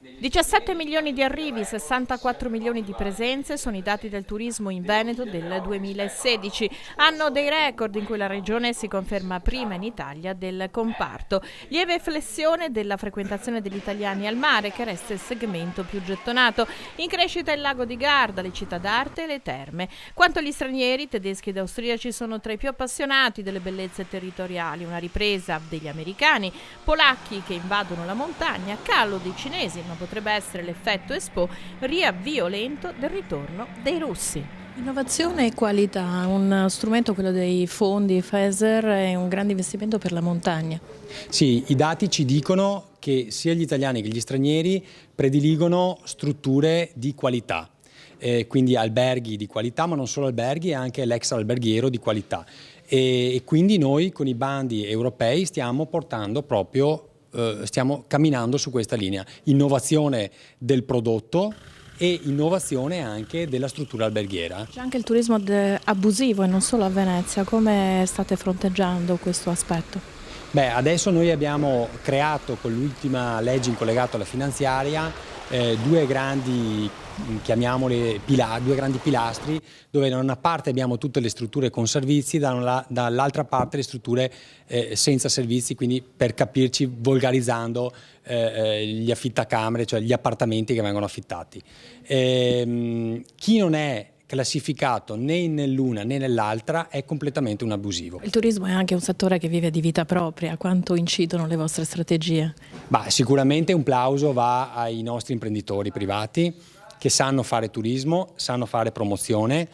17 milioni di arrivi, 64 milioni di presenze sono i dati del turismo in Veneto del 2016, anno dei record in cui la regione si conferma prima in Italia del comparto. Lieve flessione della frequentazione degli italiani al mare, che resta il segmento più gettonato. In crescita il lago di Garda, le città d'arte e le terme. Quanto agli stranieri, tedeschi ed austriaci sono tra i più appassionati delle bellezze territoriali, una ripresa degli americani, polacchi che invadono la montagna, calo dei cinesi, ma potrebbe essere l'effetto Expo, riavvio lento del ritorno dei russi. Innovazione e qualità, un strumento, quello dei fondi FESR, è un grande investimento per la montagna. Sì, i dati ci dicono che sia gli italiani che gli stranieri prediligono strutture di qualità, quindi alberghi di qualità, ma non solo alberghi, anche l'extra alberghiero di qualità. E quindi noi con i bandi europei stiamo camminando su questa linea, innovazione del prodotto e innovazione anche della struttura alberghiera. C'è anche il turismo abusivo e non solo a Venezia, come state fronteggiando questo aspetto? Beh, adesso noi abbiamo creato con l'ultima legge in collegato alla finanziaria due grandi, chiamiamole due grandi pilastri, dove da una parte abbiamo tutte le strutture con servizi, dall'altra parte le strutture senza servizi, quindi per capirci volgarizzando gli affittacamere, cioè gli appartamenti che vengono affittati. Chi non è classificato né nell'una né nell'altra è completamente un abusivo. Il turismo è anche un settore che vive di vita propria, quanto incidono le vostre strategie? Sicuramente un plauso va ai nostri imprenditori privati che sanno fare turismo, sanno fare promozione,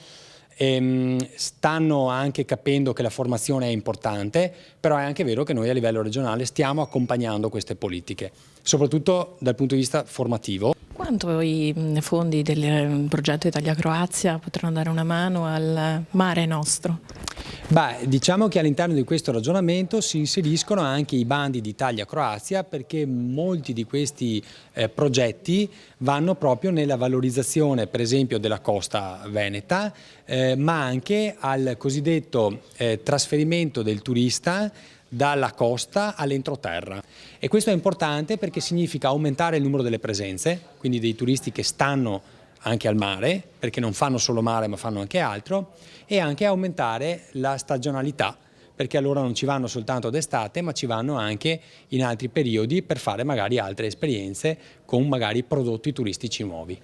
stanno anche capendo che la formazione è importante, però è anche vero che noi a livello regionale stiamo accompagnando queste politiche, soprattutto dal punto di vista formativo. Quanto i fondi del progetto Italia-Croazia potranno dare una mano al mare nostro? Diciamo che all'interno di questo ragionamento si inseriscono anche i bandi di Italia-Croazia, perché molti di questi progetti vanno proprio nella valorizzazione, per esempio, della costa veneta, ma anche al cosiddetto trasferimento del turista dalla costa all'entroterra. E questo è importante perché significa aumentare il numero delle presenze, quindi dei turisti che stanno anche al mare, perché non fanno solo mare ma fanno anche altro, e anche aumentare la stagionalità, perché allora non ci vanno soltanto d'estate ma ci vanno anche in altri periodi per fare magari altre esperienze con magari prodotti turistici nuovi.